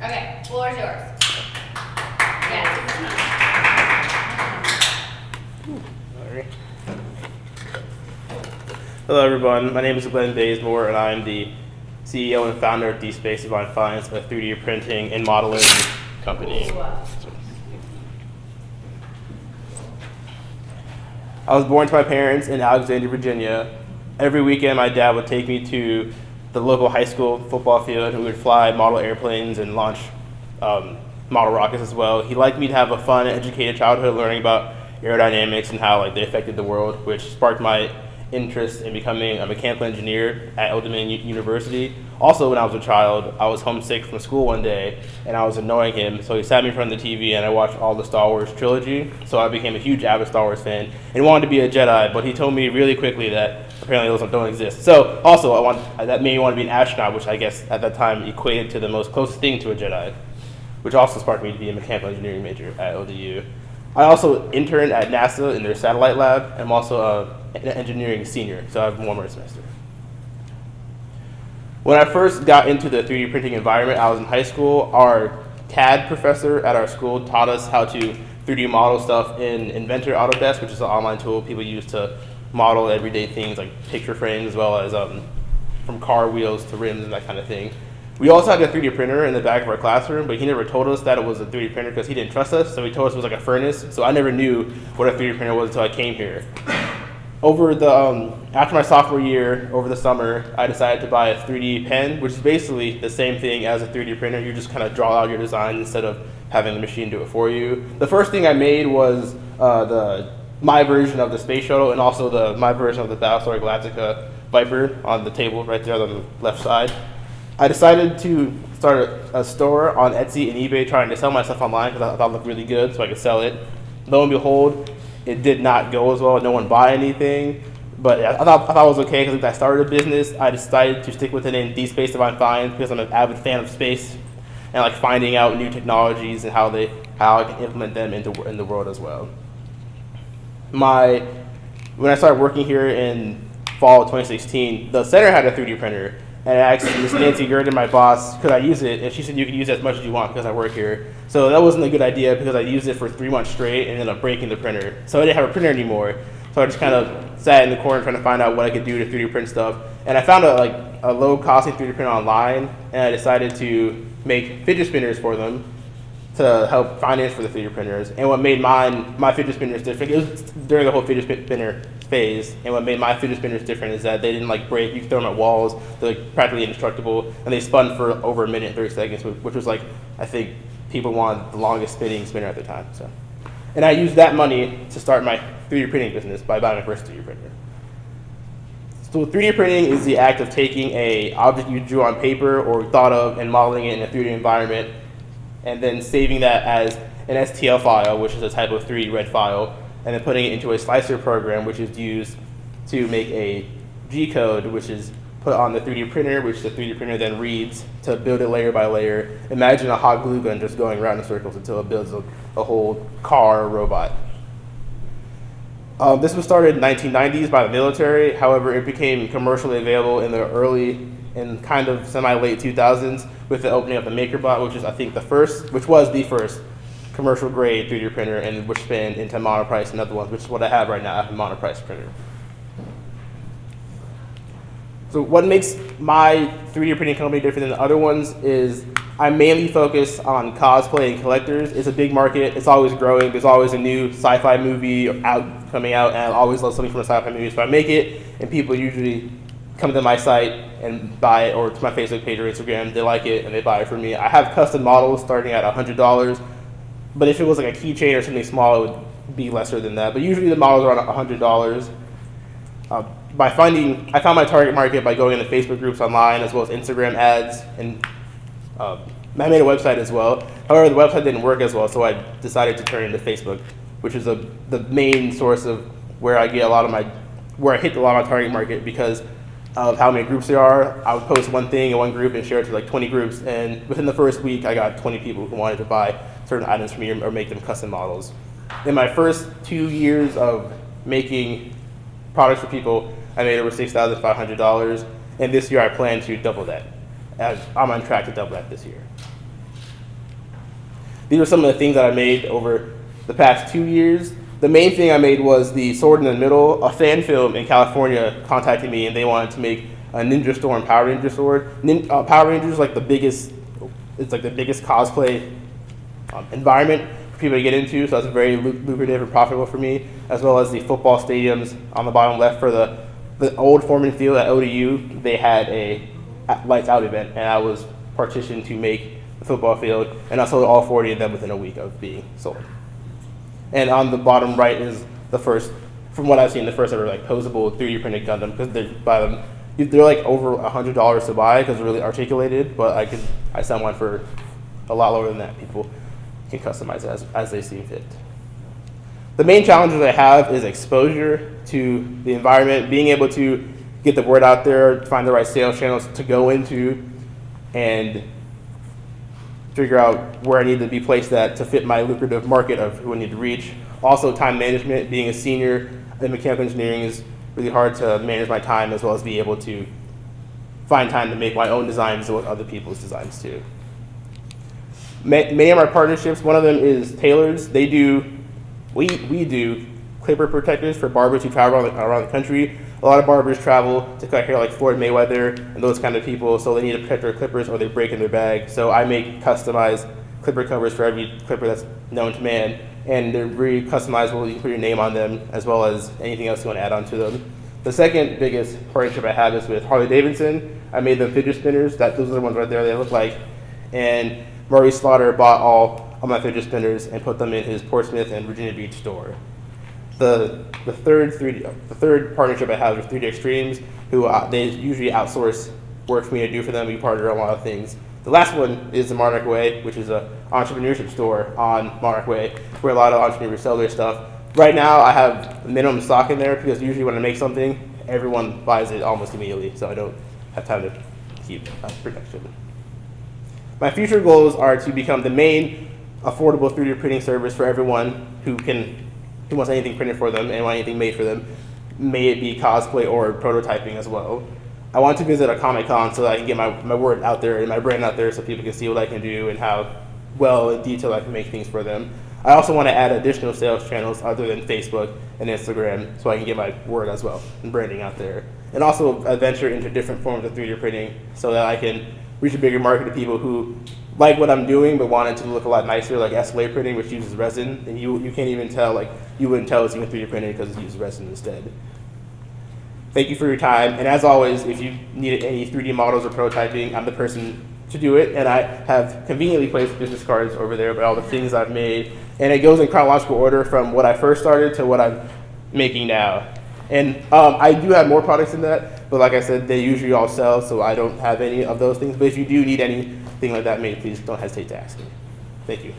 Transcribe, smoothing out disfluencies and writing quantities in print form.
Okay, floor is yours. Yes. Hello everyone, my name is Glenn Bazemore and I am the CEO and founder of DSpace Divine Finance, a 3D printing and modeling company. I was born to my parents in Alexandria, Virginia. Every weekend my dad would take me to the local high school football field and we would fly model airplanes and launch model rockets as well. He liked me to have a fun, educated childhood learning about aerodynamics and how they affected the world, which sparked my interest in becoming a mechanical engineer at Old Dominion University. Also, when I was a child, I was homesick from school one day and I was annoying him, so he sat me in front of the TV and I watched all the Star Wars trilogy. So I became a huge avid Star Wars fan and wanted to be a Jedi, but he told me really quickly that apparently those don't exist. So also, that made me want to be an astronaut, which I guess at that time equated to the most closest thing to a Jedi, which also sparked me to be a mechanical engineering major at ODU. I also interned at NASA in their satellite lab. I'm also an engineering senior, so I have one more semester. When I first got into the 3D printing environment, I was in high school. Our CAD professor at our school taught us how to 3D model stuff in Inventor Autodesk, which is an online tool people use to model everyday things like picture frames, as well as from car wheels to rims and that kind of thing. We also had a 3D printer in the back of our classroom, but he never told us that it was a 3D printer because he didn't trust us, so he told us it was like a furnace. So I never knew what a 3D printer was until I came here. After my sophomore year, over the summer, I decided to buy a 3D pen, which is basically the same thing as a 3D printer. You just kind of draw out your design instead of having the machine do it for you. The first thing I made was my version of the space shuttle and also my version of the Battlestar Galactica Viper on the table right there on the left side. I decided to start a store on Etsy and eBay trying to sell my stuff online because I thought it looked really good so I could sell it. Lo and behold, it did not go as well. No one bought anything, but I thought it was okay because if I started a business, I decided to stick with the name DSpace Divine Finance because I'm an avid fan of space and like finding out new technologies and how I can implement them in the world as well. When I started working here in fall of 2016, the center had a 3D printer. And I asked Ms. Nancy Gurdon, my boss, could I use it? And she said you can use it as much as you want because I work here. So that wasn't a good idea because I used it for 3 months straight and ended up breaking the printer. So I didn't have a printer anymore. So I just kind of sat in the corner trying to find out what I could do to 3D print stuff. And I found a low-costing 3D printer online, and I decided to make fidget spinners for them to help finance for the 3D printers. And what made my fidget spinners different, it was during the whole fidget spinner phase, and what made my fidget spinners different is that they didn't break. You could throw them at walls, they're practically indestructible, and they spun for over a minute and 30 seconds, which was I think people wanted the longest spinning spinner at the time. So, and I used that money to start my 3D printing business by buying my first 3D printer. So 3D printing is the act of taking an object you drew on paper or thought of and modeling it in a 3D environment, and then saving that as an STL file, which is a type of 3D red file, and then putting it into a slicer program, which is used to make a G-code, which is put on the 3D printer, which the 3D printer then reads to build it layer by layer. Imagine a hot glue gun just going around in circles until it builds a whole car or robot. This was started in the 1990s by the military. However, it became commercially available in the early and kind of semi-late 2000s with the opening of the MakerBot, which was the first commercial grade 3D printer, and which spanned into monoprice and other ones, which is what I have right now. I have a monoprice printer. So what makes my 3D printing company different than the other ones is I mainly focus on cosplay and collectors. It's a big market. It's always growing. There's always a new sci-fi movie coming out, and I always love something from a sci-fi movie. So I make it, and people usually come to my site and buy it, or to my Facebook page or Instagram. They like it, and they buy it from me. I have custom models starting at $100, but if it was like a keychain or something small, it would be lesser than that. But usually the models are around $100. I found my target market by going into Facebook groups online as well as Instagram ads, and I made a website as well. However, the website didn't work as well, so I decided to turn into Facebook, which is the main source of where I hit a lot of my target market because of how many groups there are. I would post one thing in one group and share it to 20 groups, and within the first week, I got 20 people who wanted to buy certain items from me or make them custom models. In my first 2 years of making products for people, I made over $6,500, and this year I plan to double that. I'm on track to double that this year. These are some of the things that I made over the past 2 years. The main thing I made was the sword in the middle. A fan film in California contacted me and they wanted to make a Ninja Storm Power Ranger sword. Power Rangers is like the biggest, it's like the biggest cosplay environment for people to get into, so it's very lucrative and profitable for me, as well as the football stadiums on the bottom left for the old Foreman Field at ODU. They had a lights out event, and I was partitioned to make the football field, and I sold all 40 of them within a week of being sold. And on the bottom right is the first, from what I've seen, the first ever like posable 3D printed Gundam, because they're like over $100 to buy because they're really articulated, but I sell one for a lot lower than that. People can customize it as they see fit. The main challenges I have is exposure to the environment, being able to get the word out there, find the right sales channels to go into, and figure out where I need to be placed at to fit my lucrative market of who I need to reach. Also, time management. Being a senior in mechanical engineering is really hard to manage my time, as well as be able to find time to make my own designs with other people's designs too. Many of my partnerships, one of them is Taylor's. We do clipper protectors for barbers who travel around the country. A lot of barbers travel to cut hair like Floyd Mayweather and those kind of people, so they need to protect their clippers or they break in their bag. So I make customized clipper covers for every clipper that's known to man, and they're very customizable. You can put your name on them as well as anything else you want to add on to them. The second biggest partnership I have is with Harley Davidson. I made them fidget spinners. Those are the ones right there they look like. And Maurice Slaughter bought all of my fidget spinners and put them in his Portsmouth and Virginia Beach store. The third partnership I have is with 3D Extremes, who they usually outsource work for me to do for them. We partner on a lot of things. The last one is the Monarch Way, which is an entrepreneurship store on Monarch Way, where a lot of entrepreneurs sell their stuff. Right now, I have minimum stock in there because usually when I make something, everyone buys it almost immediately, so I don't have time to keep production. My future goals are to become the main affordable 3D printing service for everyone who wants anything printed for them and want anything made for them, may it be cosplay or prototyping as well. I want to visit a Comic-Con so that I can get my word out there and my brand out there so people can see what I can do and how well in detail I can make things for them. I also want to add additional sales channels other than Facebook and Instagram so I can get my word as well and branding out there. And also venture into different forms of 3D printing so that I can reach a bigger market of people who like what I'm doing but want it to look a lot nicer, like SLA printing, which uses resin, and you can't even tell, like you wouldn't tell it's even 3D printed because it uses resin instead. Thank you for your time, and as always, if you need any 3D models or prototyping, I'm the person to do it, and I have conveniently placed business cards over there about all the things I've made, and it goes in chronological order from what I first started to what I'm making now. And I do have more products than that, but like I said, they usually all sell, so I don't have any of those things. But if you do need anything like that made, please don't hesitate to ask me. Thank you.